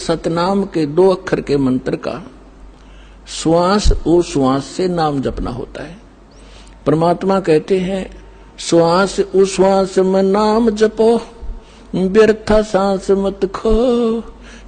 सतनाम के 2 अक्षर के मंत्र का श्वास उश्वास से नाम जपना होता है। परमात्मा कहते हैं श्वास उश्वास में नाम जपो, व्यर्था सांस मत खो,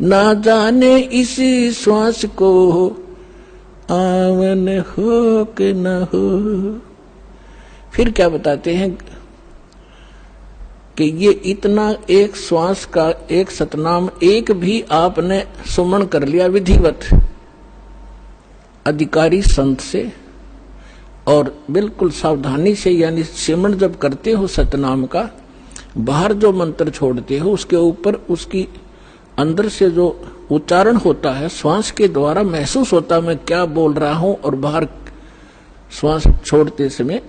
ना जाने इसी श्वास को आवन हो कि न हो। फिर क्या बताते हैं कि ये इतना एक श्वास का एक सतनाम एक भी आपने सुमन कर लिया विधिवत अधिकारी संत से और बिल्कुल सावधानी से, यानी सिमरण जब करते हो सतनाम का, बाहर जो मंत्र छोड़ते हो उसके ऊपर उसकी अंदर से जो उच्चारण होता है श्वास के द्वारा महसूस होता है मैं क्या बोल रहा हूं और बाहर श्वास छोड़ते समय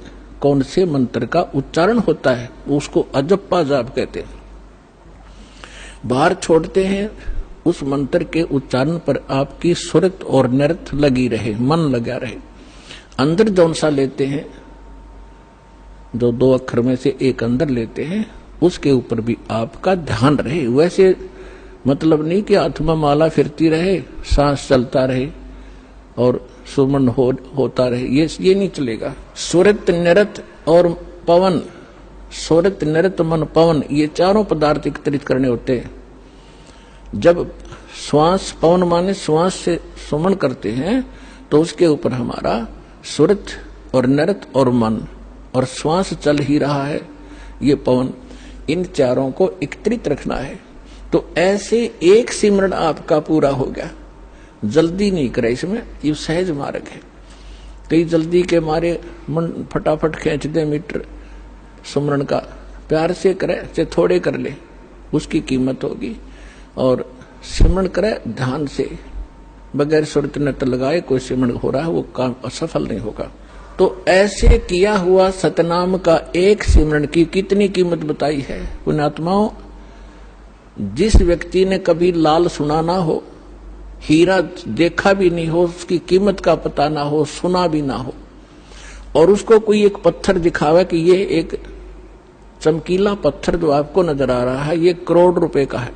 कौन से मंत्र का उच्चारण होता है, उसको अजप्पा जाप कहते हैं। बाहर छोड़ते हैं उस मंत्र के उच्चारण पर आपकी सुरत और नृत लगी रहे, मन लगा रहे। अंदर जौन सा लेते हैं, जो 2 अक्षर में से एक अंदर लेते हैं, उसके ऊपर भी आपका ध्यान रहे। वैसे मतलब नहीं कि हाथ में माला फिरती रहे, सांस चलता रहे और सुमन होता रहे, ये नहीं चलेगा। सुरत नृत और पवन, सुरत नृत मन पवन, ये चारों पदार्थ एकत्रित करने होते हैं। जब श्वास, पवन माने श्वास से सुमन करते हैं तो उसके ऊपर हमारा सुरत और नृत और मन और श्वास चल ही रहा है, ये पवन, इन चारों को एकत्रित रखना है। तो ऐसे एक सिमरण आपका पूरा हो गया। जल्दी नहीं करे इसमें, ये सहज मार्ग है। कई जल्दी के मारे मन फटाफट खींच दे मीटर सुमरण का, प्यार से करे चाहे थोड़े कर ले, उसकी कीमत होगी। और सिमरण करे ध्यान से, बगैर सुरत नृत लगाए कोई सिमरण हो रहा है वो काम असफल नहीं होगा। तो ऐसे किया हुआ सतनाम का एक सिमरण की कितनी कीमत बताई है पुण्यात्माओं। जिस व्यक्ति ने कभी लाल सुना ना हो, हीरा देखा भी नहीं हो, उसकी कीमत का पता ना हो, सुना भी ना हो, और उसको कोई एक पत्थर दिखावे कि ये एक चमकीला पत्थर जो आपको नजर आ रहा है ये करोड़ रुपए का है।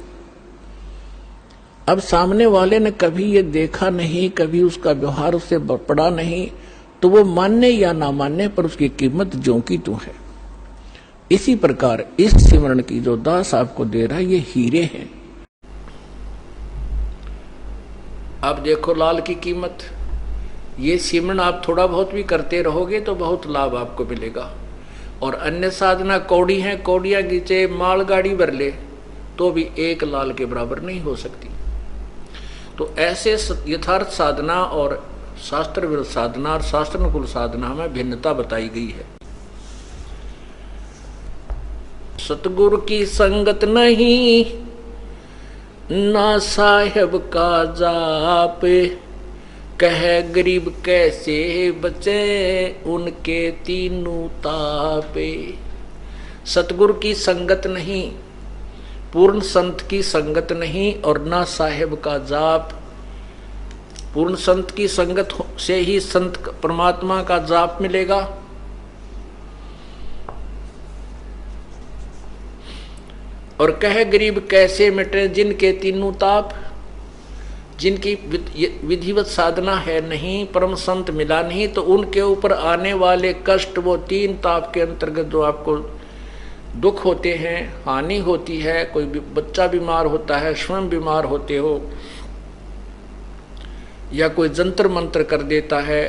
अब सामने वाले ने कभी ये देखा नहीं, कभी उसका व्यवहार उससे पड़ा नहीं, तो वो मानने या ना मानने पर उसकी कीमत ज्यों की त्यों है। इसी प्रकार इस सिमरण की जो दास आपको दे रहा है ये हीरे हैं। अब देखो लाल की कीमत, ये सिमरण आप थोड़ा बहुत भी करते रहोगे तो बहुत लाभ आपको मिलेगा। और अन्य साधना कौड़ी है, कौड़ियां गीचे मालगाड़ी भर ले तो भी एक लाल के बराबर नहीं हो सकती। तो ऐसे यथार्थ साधना और शास्त्र विरुद्ध साधना और शास्त्रानुकूल साधना में भिन्नता बताई गई है। सतगुरु की संगत नहीं, ना साहेब का जाप, कह गरीब कैसे बचे उनके तीनों तापे। सतगुरु की संगत नहीं, पूर्ण संत की संगत नहीं, और ना साहेब का जाप। पूर्ण संत की संगत से ही संत परमात्मा का जाप मिलेगा। और कह गरीब कैसे मिटे जिनके तीनों ताप, जिनकी विधिवत साधना है नहीं, परम संत मिला नहीं, तो उनके ऊपर आने वाले कष्ट वो 3 ताप के अंतर्गत जो आपको दुख होते हैं, हानि होती है, कोई बच्चा बीमार होता है, स्वयं बीमार होते हो, या कोई जंतर मंत्र कर देता है,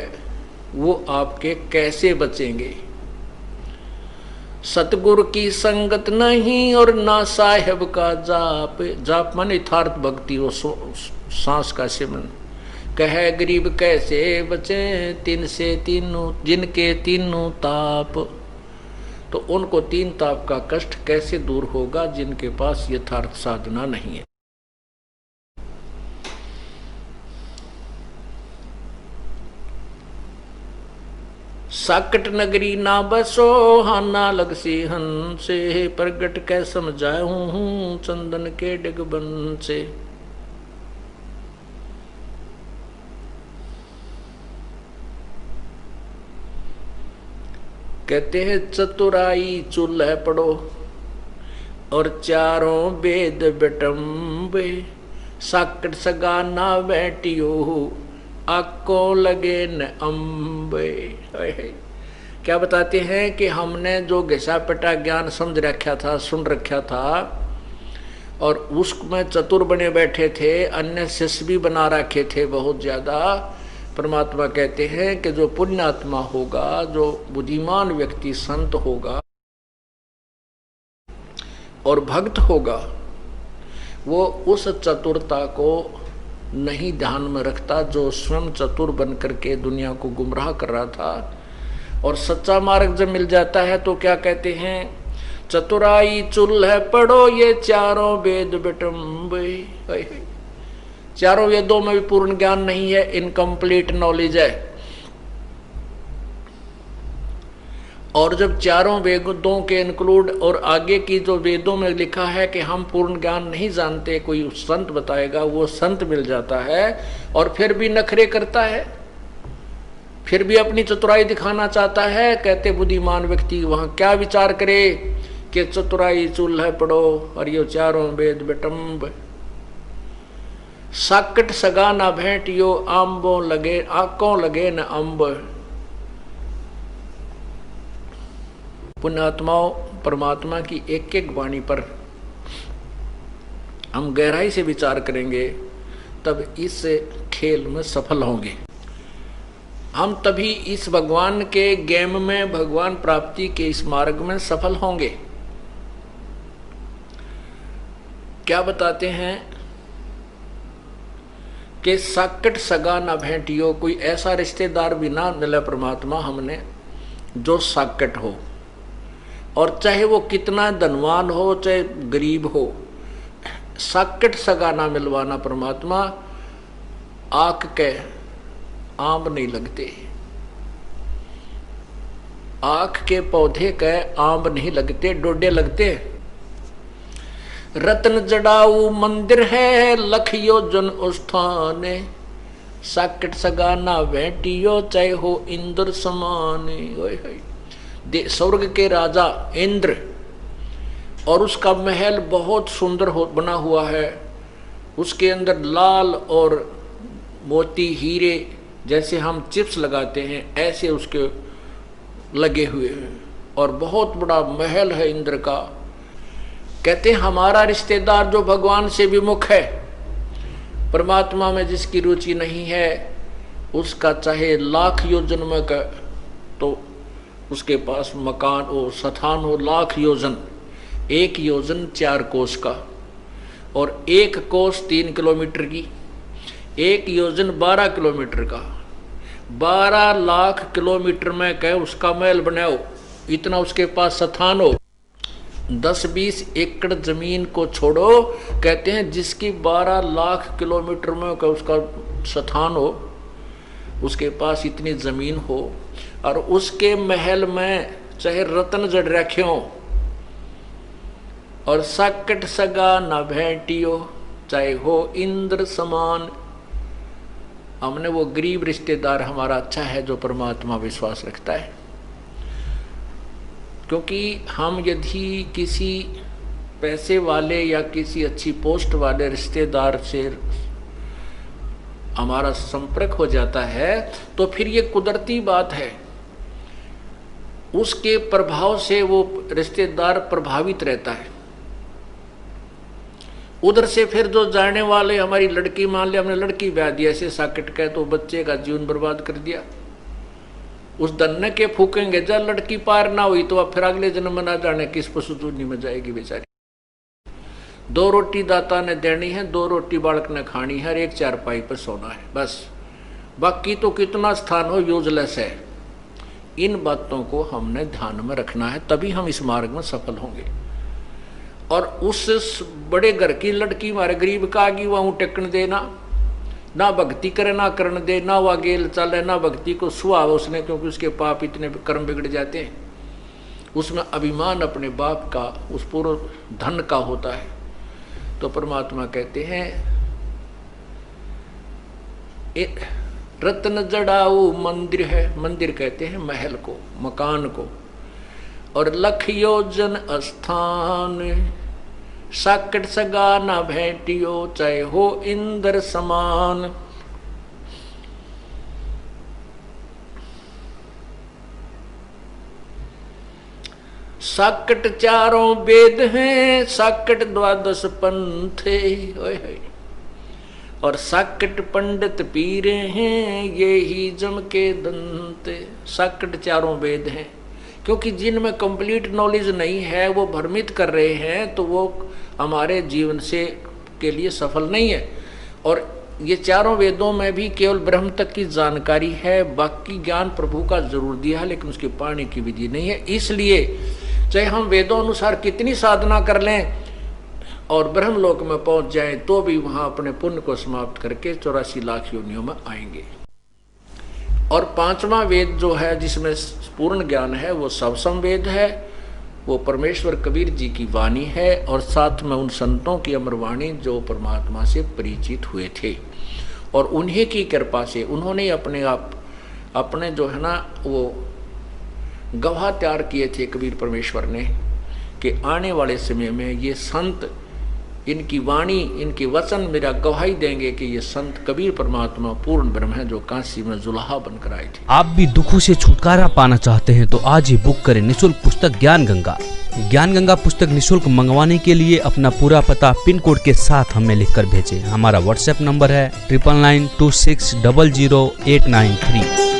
वो आपके कैसे बचेंगे। सतगुरु की संगत नहीं और ना साहेब का जाप। जाप माने यथार्थ भक्ति, वो सांस का सिमरन। कह गरीब कैसे बचे तीन से तीनों जिनके तीनों ताप, तो उनको 3 ताप का कष्ट कैसे दूर होगा जिनके पास यथार्थ साधना नहीं है। साकट नगरी ना बसो हाना लग सी हंसे, प्रगट कै समझाऊं हूं चंदन के डिगबन से। कहते हैं चतुराई चूल्हे पड़ो और चारों वेद बटम्बे, साकट सगा ना बैठियो आको लगे न अम्बे। क्या बताते हैं कि हमने जो घिसा पिटा ज्ञान समझ रखा था, सुन रखा था, और उसमें चतुर बने बैठे थे, अन्य शिष्य भी बना रखे थे बहुत ज्यादा। परमात्मा कहते हैं कि जो पुण्यात्मा होगा, जो बुद्धिमान व्यक्ति संत होगा और भक्त होगा, वो उस चतुरता को नहीं ध्यान में रखता जो स्वयं चतुर बन करके दुनिया को गुमराह कर रहा था। और सच्चा मार्ग जब मिल जाता है तो क्या कहते हैं, चतुराई चूल्हे पढ़ो ये चारों वेद बिटम्बे। चारों वेदों में भी पूर्ण ज्ञान नहीं है, इनकम्प्लीट नॉलेज है। और जब चारों वेदों के इंक्लूड और आगे की जो वेदों में लिखा है कि हम पूर्ण ज्ञान नहीं जानते, कोई संत बताएगा, वो संत मिल जाता है और फिर भी नखरे करता है, फिर भी अपनी चतुराई दिखाना चाहता है। कहते बुद्धिमान व्यक्ति वहां क्या विचार करे कि चतुराई चूल्हा पढ़ो और ये चारों वेद बिटम्ब। साकट सगा ना भेंटियो आंबो लगे आंकों लगे न अम्ब। पुण्यात्माओं, परमात्मा की एक एक वाणी पर हम गहराई से विचार करेंगे तब इस खेल में सफल होंगे। हम तभी इस भगवान के गेम में, भगवान प्राप्ति के इस मार्ग में सफल होंगे। क्या बताते हैं कि साकट सगा ना भेंटियो, कोई ऐसा रिश्तेदार भी ना मिले परमात्मा हमने जो साकट हो, और चाहे वो कितना धनवान हो चाहे गरीब हो, साकट सगा ना मिलवाना परमात्मा। आंख के आम नहीं लगते, आंख के पौधे के आम नहीं लगते, डोडे लगते। रत्न जड़ाऊ मंदिर है लखियो जन उस्थान, साकट सगा ना भेंटियो चाहे हो इंद्र समान। स्वर्ग के राजा इंद्र, और उसका महल बहुत सुंदर बना हुआ है, उसके अंदर लाल और मोती हीरे जैसे हम चिप्स लगाते हैं ऐसे उसके लगे हुए हैं, और बहुत बड़ा महल है इंद्र का। कहते हैं हमारा रिश्तेदार जो भगवान से विमुख है, परमात्मा में जिसकी रुचि नहीं है, उसका चाहे लाख योजन में का तो उसके पास मकान हो, स्थान हो लाख योजन, एक योजन 4 कोस का, और एक कोस 3 किलोमीटर की, एक योजन 12 किलोमीटर का, 12 लाख किलोमीटर में कहे उसका महल बनाओ, इतना उसके पास स्थान हो। 10-20 एकड़ जमीन को छोड़ो, कहते हैं जिसकी 12 लाख किलोमीटर में कहे उसका स्थान हो, उसके पास इतनी जमीन हो, और उसके महल में चाहे रत्न जड़ रखे हो, और साकट सगा न भेंटियो चाहे हो इंद्र समान। हमने वो गरीब रिश्तेदार हमारा अच्छा है जो परमात्मा विश्वास रखता है, क्योंकि हम यदि किसी पैसे वाले या किसी अच्छी पोस्ट वाले रिश्तेदार से हमारा संपर्क हो जाता है तो फिर ये कुदरती बात है, उसके प्रभाव से वो रिश्तेदार प्रभावित रहता है। उधर से फिर जो जाने वाले, हमारी लड़की, मान लिया हमने लड़की ब्याह दी ऐसे साकट का, तो बच्चे का जीवन बर्बाद कर दिया, उस दन्ने के फूकेंगे, जब लड़की पार ना हुई तो अब फिर अगले जन्म में ना जाने किस पशुचूनी में जाएगी बेचारी। 2 रोटी दाता ने देनी है, 2 रोटी बालक ने खानी है, 1 चारपाई पर सोना है, बस बाकी तो कितना स्थान हो यूजलेस है। इन बातों को हमने ध्यान में रखना है, तभी हम इस मार्ग में सफल होंगे। और उस बड़े घर की लड़की मारे गरीब का आगी वहां टेकन देना, ना भक्ति करे ना करण दे, ना वह गेल चले, ना भक्ति को सुहाव उसने, क्योंकि उसके पाप इतने कर्म बिगड़ जाते हैं। उसमें अभिमान अपने बाप का, उस पूर्ण धन का होता है। तो परमात्मा कहते हैं एक रत्न जड़ाऊ मंदिर है, मंदिर कहते हैं महल को, मकान को, और लख योजन स्थान, साकट सगा ना भेटियो चाहे हो इंद्र समान। साकट चारों वेद हैं, साकट द्वादश पंथे, और साकट पंडित पीरे हैं, ये ही जम के दंते। साकट चारों वेद हैं, क्योंकि जिनमें कंप्लीट नॉलेज नहीं है वो भ्रमित कर रहे हैं, तो वो हमारे जीवन से के लिए सफल नहीं है। और ये चारों वेदों में भी केवल ब्रह्म तक की जानकारी है, बाकी ज्ञान प्रभु का जरूर दिया है, लेकिन उसके पाने की विधि नहीं है। इसलिए चाहे हम वेदों अनुसार कितनी साधना कर लें और ब्रह्मलोक में पहुंच जाएं, तो भी वहां अपने पुण्य को समाप्त करके 84 लाख योनियों में आएंगे। और पांचवा वेद जो है जिसमें पूर्ण ज्ञान है वो सबसम वेद है, वो परमेश्वर कबीर जी की वाणी है, और साथ में उन संतों की अमर वाणी जो परमात्मा से परिचित हुए थे, और उन्हीं की कृपा से उन्होंने अपने जो है ना वो गवाह तैयार किए थे कबीर परमेश्वर ने, कि आने वाले समय में ये संत, इनकी वाणी, इनके वचन मेरा गवाही देंगे कि ये संत कबीर परमात्मा पूर्ण ब्रह्म है, जो काशी में जुलाहा बनकर आए थे। आप भी दुखों से छुटकारा पाना चाहते हैं तो आज ही बुक करें निःशुल्क पुस्तक ज्ञान गंगा। ज्ञान गंगा पुस्तक निःशुल्क मंगवाने के लिए अपना पूरा पता पिन कोड के साथ हमें लिखकर भेजें। हमारा व्हाट्सएप नंबर है 9992600893।